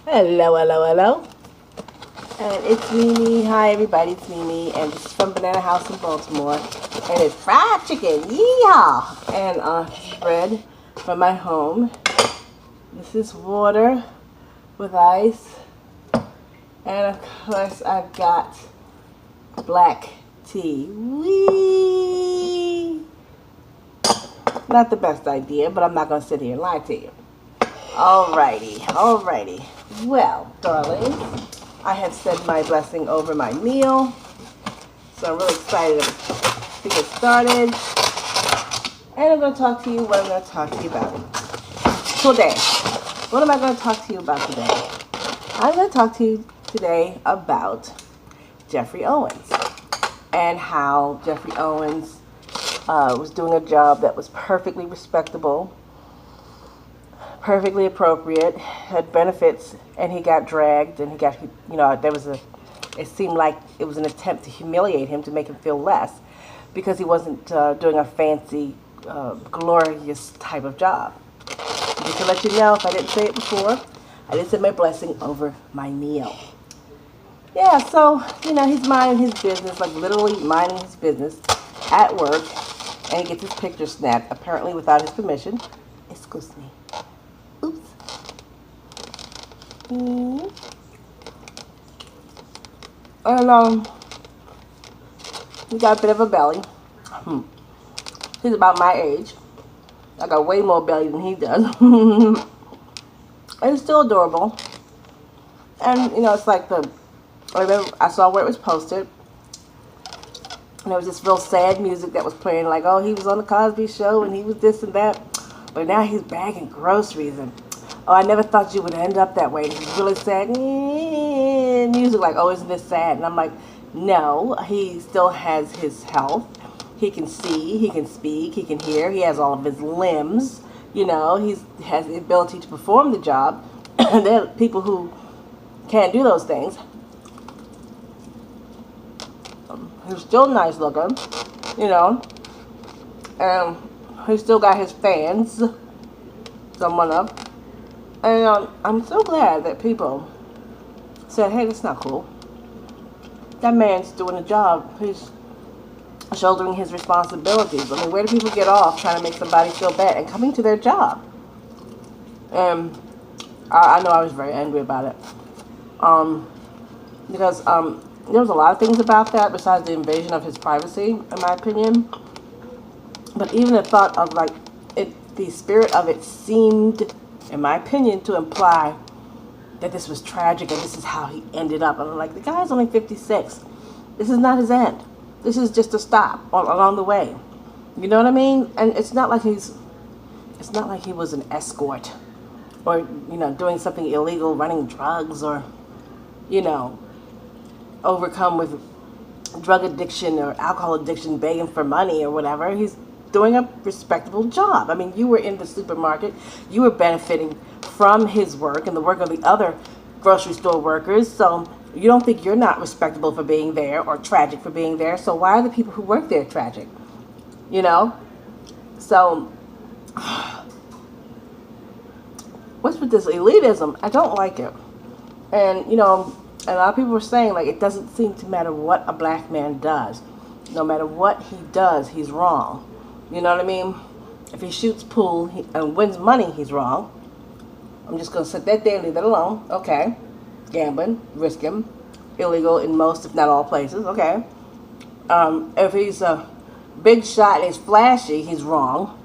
Hello, hello, hello. And it's Mimi. Hi, everybody. It's Mimi. And this is from Banana House in Baltimore. And it's fried chicken. Yeehaw! And this is bread from my home. This is water with ice. And of course, I've got black tea. Wee! Not the best idea, but I'm not going to sit here and lie to you. Alrighty, alrighty. Well, darlings, I have said my blessing over my meal, so I'm really excited to get started. And I'm going to talk to you what I'm going to talk to you about today. What am I going to talk to you about today? I'm going to talk to you today about Geoffrey Owens and how Geoffrey Owens was doing a job that was perfectly respectable, perfectly appropriate, had benefits, and he got dragged, and he got, it seemed like it was an attempt to humiliate him to make him feel less because he wasn't doing a fancy, glorious type of job. Just to let you know, if I didn't say it before, I did say my blessing over my meal. Yeah, so, he's minding his business, like literally minding his business at work, and he gets his picture snapped, apparently without his permission. Excuse me. Oops. And he got a bit of a belly. He's about my age. I got way more belly than he does. And he's still adorable. And it's like I remember I saw where it was posted. And there was this real sad music that was playing, like, oh, he was on the Cosby show and he was this and that. But now he's bagging groceries, and oh, I never thought you would end up that way. And he's really sad music, like, oh, isn't this sad? And I'm like, no, he still has his health. He can see, he can speak, he can hear. He has all of his limbs. He has the ability to perform the job. And there are people who can't do those things. He's still nice looking, and he's still got his fans, somewhat of. And I'm so glad that people said, hey, that's not cool. That man's doing a job. He's shouldering his responsibilities. I mean, where do people get off trying to make somebody feel bad and coming to their job? And I know I was very angry about it. Because there was a lot of things about that besides the invasion of his privacy, in my opinion. But even the thought of, like, the spirit of it seemed, in my opinion, to imply that this was tragic and this is how he ended up. And I'm like, the guy's only 56. This is not his end. This is just a stop along the way. You know what I mean? And it's not like he was an escort or, doing something illegal, running drugs, or, overcome with drug addiction or alcohol addiction, begging for money or whatever. He's doing a respectable job. I mean, you were in the supermarket. You were benefiting from his work and the work of the other grocery store workers. So you don't think you're not respectable for being there or tragic for being there. So why are the people who work there tragic? So what's with this elitism? I don't like it. And, a lot of people were saying, like, it doesn't seem to matter what a black man does. No matter what he does, he's wrong. You know what I mean? If he shoots pool and wins money, he's wrong. I'm just going to sit that there and leave that alone. Okay. Gambling, risking, illegal in most, if not all places. Okay. If he's a big shot and he's flashy, he's wrong.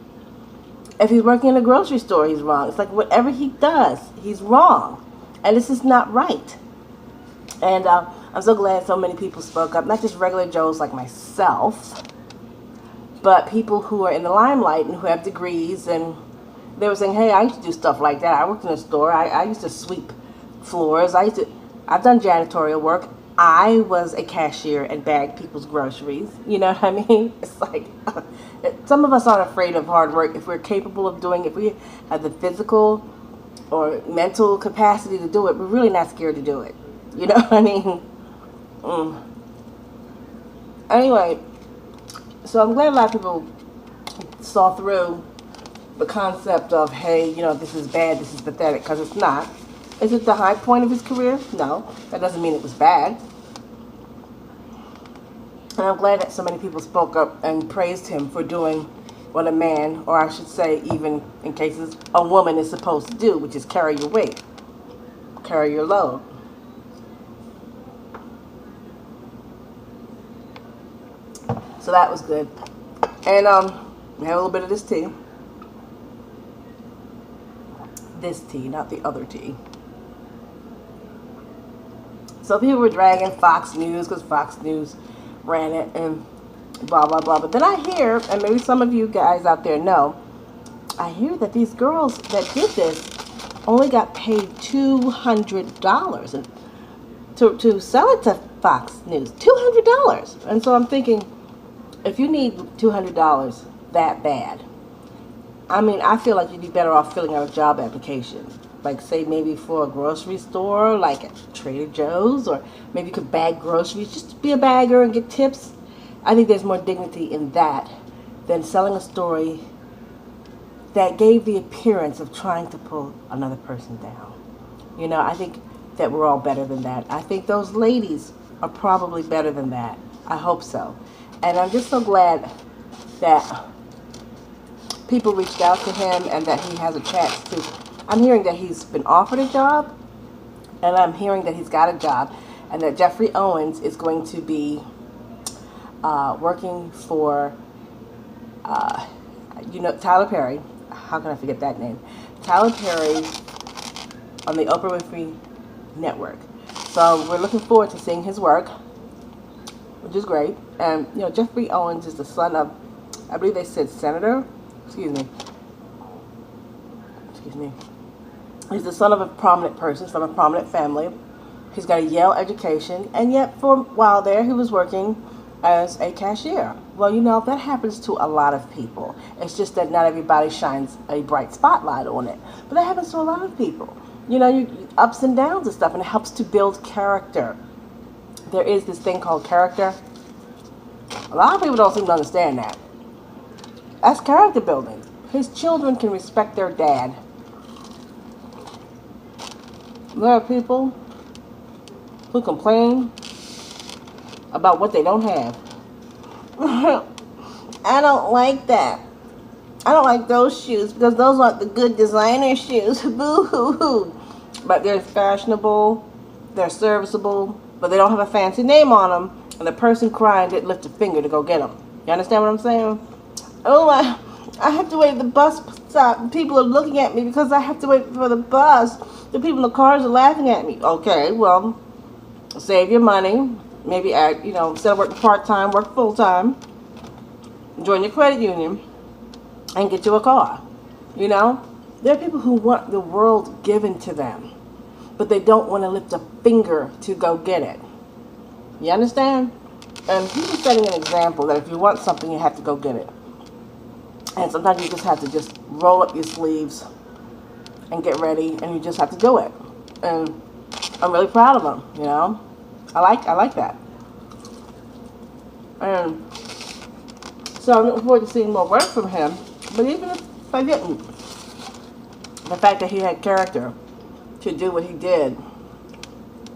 If he's working in a grocery store, he's wrong. It's like whatever he does, he's wrong. And this is not right. And I'm so glad so many people spoke up, not just regular Joes like myself, but people who are in the limelight and who have degrees. And they were saying, hey, I used to do stuff like that. I worked in a store. I used to sweep floors. I've done janitorial work. I was a cashier and bagged people's groceries. You know what I mean? It's like, some of us aren't afraid of hard work if we're capable of doing it. If we have the physical or mental capacity to do it, we're really not scared to do it. You know what I mean? Anyway, so I'm glad a lot of people saw through the concept of, hey, this is bad, this is pathetic, because it's not. Is it the high point of his career? No, that doesn't mean it was bad. And I'm glad that so many people spoke up and praised him for doing what a man, or I should say, even in cases, a woman is supposed to do, which is carry your weight, carry your load. So that was good. And we have a little bit of this tea. This tea, not the other tea. So people were dragging Fox News because Fox News ran it and blah, blah, blah. But then I hear, and maybe some of you guys out there know, I hear that these girls that did this only got paid $200 and to sell it to Fox News. $200. And so I'm thinking, if you need $200 that bad, I mean, I feel like you'd be better off filling out a job application. Like, say, maybe for a grocery store, like at Trader Joe's, or maybe you could bag groceries, just to be a bagger and get tips. I think there's more dignity in that than selling a story that gave the appearance of trying to pull another person down. You know, I think that we're all better than that. I think those ladies are probably better than that. I hope so. And I'm just so glad that people reached out to him and that he has a chance to. I'm hearing that he's been offered a job, and I'm hearing that he's got a job, and that Geoffrey Owens is going to be working for, Tyler Perry. How can I forget that name? Tyler Perry on the Oprah Winfrey Network. So we're looking forward to seeing his work, which is great. And, Geoffrey Owens is the son of, I believe they said Senator. Excuse me. He's the son of a prominent person from a prominent family. He's got a Yale education, and yet for a while there he was working as a cashier. Well, that happens to a lot of people. It's just that not everybody shines a bright spotlight on it. But that happens to a lot of people. You ups and downs and stuff, and it helps to build character. There is this thing called character. A lot of people don't seem to understand that. That's character building. His children can respect their dad. There are people who complain about what they don't have. I don't like that. I don't like those shoes because those aren't the good designer shoes. Boo-hoo-hoo. But they're fashionable, they're serviceable, but they don't have a fancy name on them, and the person crying didn't lift a finger to go get them. You understand what I'm saying? Oh, I have to wait at the bus stop. People are looking at me because I have to wait for the bus. The people in the cars are laughing at me. Okay, well, save your money. Maybe, instead of working part-time, work full-time. Join your credit union and get you a car. There are people who want the world given to them, but they don't want to lift a finger to go get it. You understand? And he's just setting an example that if you want something, you have to go get it. And sometimes you just have to just roll up your sleeves and get ready, and you just have to do it. And I'm really proud of him, I like that. And so I'm looking forward to seeing more work from him. But even if I didn't, the fact that he had character to do what he did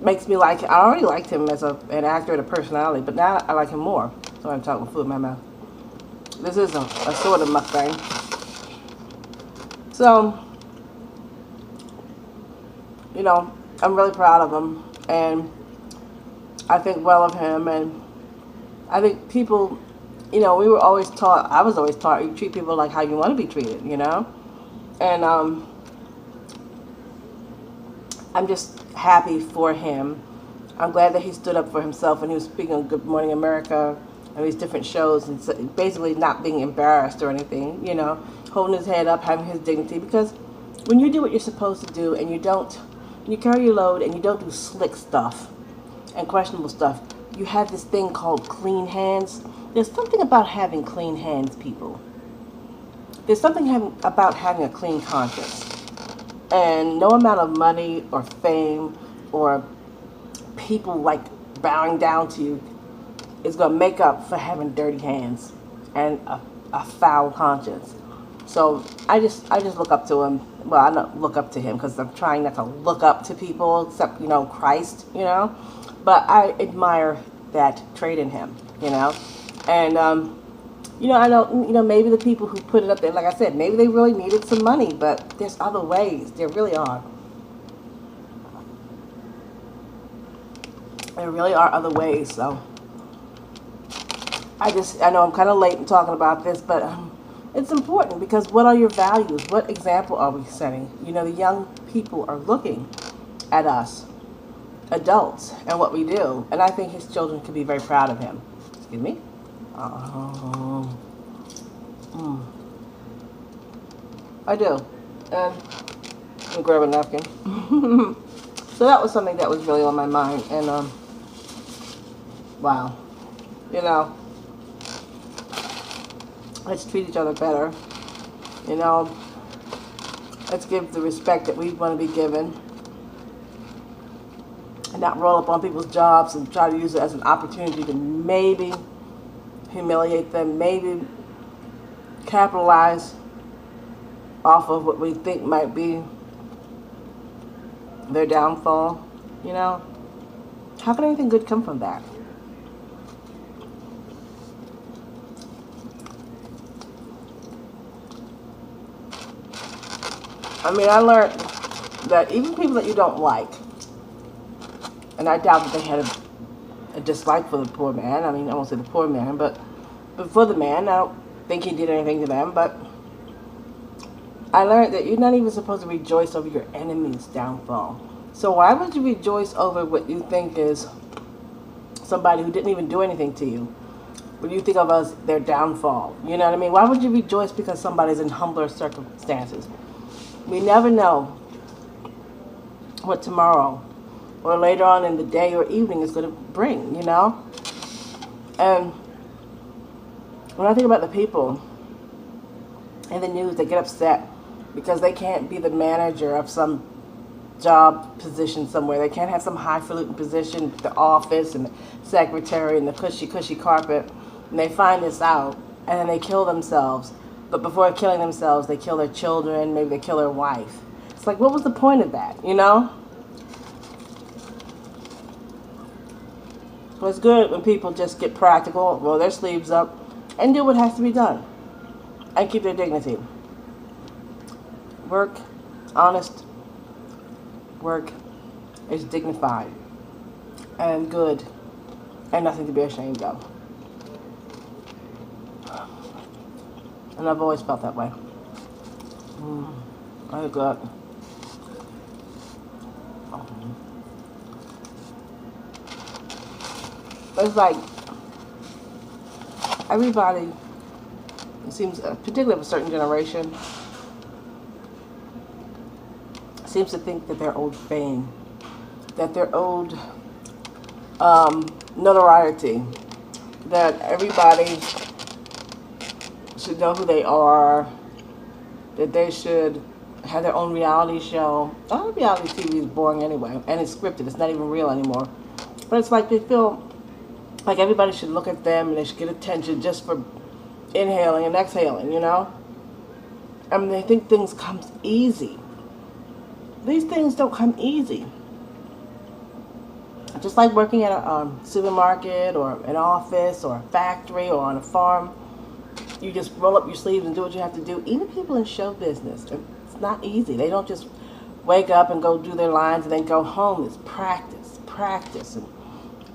makes me like him. I already liked him as an actor and a personality, but now I like him more. So I'm talking with food in my mouth. This is a sort of mukbang. So, I'm really proud of him, and I think well of him, and I think people, we were always taught, I was always taught, you treat people like how you want to be treated, and I'm just happy for him. I'm glad that he stood up for himself when he was speaking on Good Morning America and these different shows, and basically not being embarrassed or anything, holding his head up, having his dignity, because when you do what you're supposed to do and you carry your load and you don't do slick stuff and questionable stuff, you have this thing called clean hands. There's something about having clean hands, people. There's something about having a clean conscience. And no amount of money or fame or people like bowing down to you is going to make up for having dirty hands and a foul conscience. So I just look up to him. Well, I don't look up to him because I'm trying not to look up to people except Christ. But I admire that trait in him. And I don't. Maybe the people who put it up there, like I said, maybe they really needed some money, but there's other ways. There really are. There really are other ways. So I know I'm kind of late in talking about this, but it's important because what are your values? What example are we setting? The young people are looking at us, adults, and what we do. And I think his children could be very proud of him. Excuse me? I do. And I'll grab a napkin. So that was something that was really on my mind. And, wow. Let's treat each other better. Let's give the respect that we want to be given. And not roll up on people's jobs and try to use it as an opportunity to maybe humiliate them, maybe capitalize off of what we think might be their downfall. How can anything good come from that? I learned that even people that you don't like, and I doubt that they had a dislike for the poor man. I won't say the poor man, but for the man, I don't think he did anything to them. But I learned that you're not even supposed to rejoice over your enemy's downfall. So why would you rejoice over what you think is somebody who didn't even do anything to you? What you think of as their downfall? You know what I mean? Why would you rejoice because somebody's in humbler circumstances? We never know what tomorrow or later on in the day or evening is going to bring, And when I think about the people in the news that get upset because they can't be the manager of some job position somewhere, they can't have some highfalutin position, the office and the secretary and the cushy carpet, and they find this out and then they kill themselves. But before killing themselves, they kill their children, maybe they kill their wife. It's like, what was the point of that, Well, it's good when people just get practical, roll their sleeves up, and do what has to be done, and keep their dignity. Work, honest work is dignified and good, and nothing to be ashamed of. And I've always felt that way. I got. It's like everybody, it seems, particularly of a certain generation, seems to think that they're owed fame, that they're owed notoriety, that everybody should know who they are, that they should have their own reality show. All reality TV is boring anyway, and it's scripted. It's not even real anymore. But it's like they feel like everybody should look at them and they should get attention just for inhaling and exhaling, They think things come easy. These things don't come easy. Just like working at a supermarket or an office or a factory or on a farm, you just roll up your sleeves and do what you have to do. Even people in show business, it's not easy. They don't just wake up and go do their lines and then go home. It's practice, and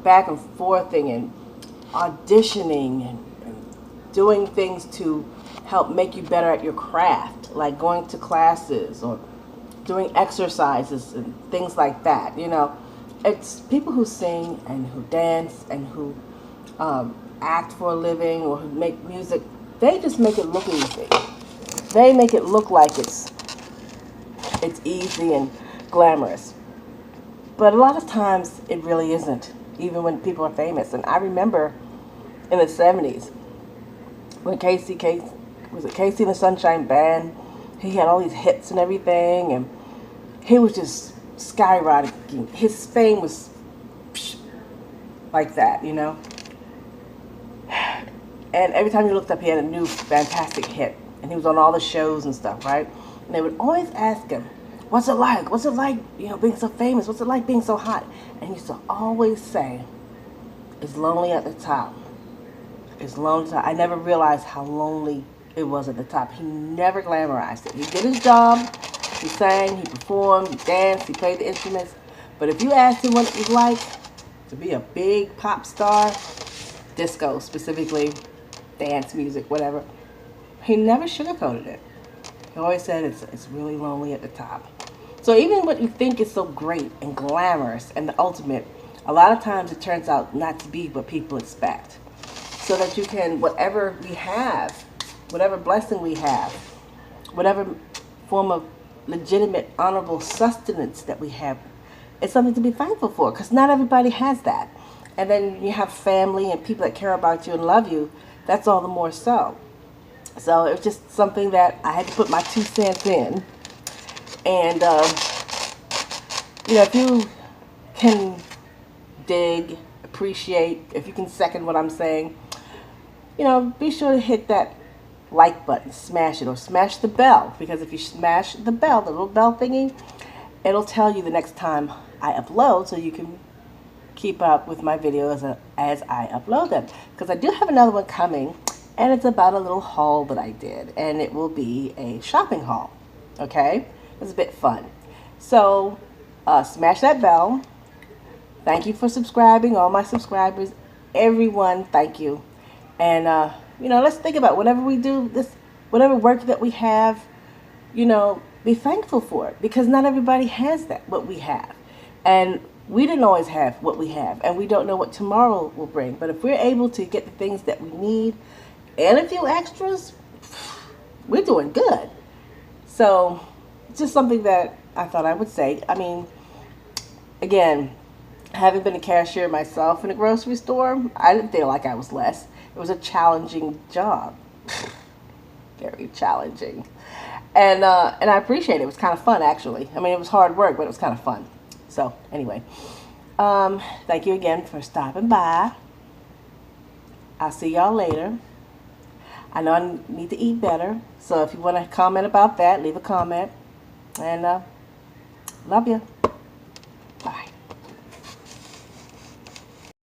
back and forthing and auditioning and doing things to help make you better at your craft, like going to classes or doing exercises and things like that. It's people who sing and who dance and who act for a living or who make music. They just make it look easy. They make it look like it's easy and glamorous. But a lot of times it really isn't, even when people are famous. And I remember in the 70s when Casey and the Sunshine Band, he had all these hits and everything, and he was just skyrocketing. His fame was like that, And every time you looked up, he had a new fantastic hit. and he was on all the shows and stuff, right? And they would always ask him, "What's it like? What's it like, being so famous? What's it like being so hot?" And he used to always say, "It's lonely at the top. It's lonely." I never realized how lonely it was at the top. He never glamorized it. He did his job. He sang, he performed, he danced, he played the instruments. But if you asked him what it was like to be a big pop star, disco specifically, dance music, whatever, he never sugarcoated it. He always said it's really lonely at the top. So even what you think is so great and glamorous and the ultimate, a lot of times it turns out not to be what people expect. So that you can, whatever we have, whatever blessing we have, whatever form of legitimate, honorable sustenance that we have, it's something to be thankful for, because not everybody has that. And then you have family and people that care about you and love you, that's all the more so. So it was just something that I had to put my 2 cents in. And, if you can dig, appreciate, if you can second what I'm saying, be sure to hit that like button, smash it, or smash the bell, because if you smash the bell, the little bell thingy, it'll tell you the next time I upload, so you can keep up with my videos as I upload them. Because I do have another one coming, and it's about a little haul that I did, and it will be a shopping haul. Okay, it's a bit fun. So smash that bell. Thank you for subscribing, all my subscribers, everyone. Thank you. And let's think about whatever we do, whatever work that we have, be thankful for it, because not everybody has what we have. And we didn't always have what we have, and we don't know what tomorrow will bring. But if we're able to get the things that we need and a few extras, we're doing good. So just something that I thought I would say. I mean, again, having been a cashier myself in a grocery store, I didn't feel like I was less. It was a challenging job. Very challenging. And I appreciate it. It was kind of fun, actually. I mean, it was hard work, but it was kind of fun. So, anyway. Thank you again for stopping by. I'll see y'all later. I know I need to eat better. So, if you want to comment about that, leave a comment. And love you.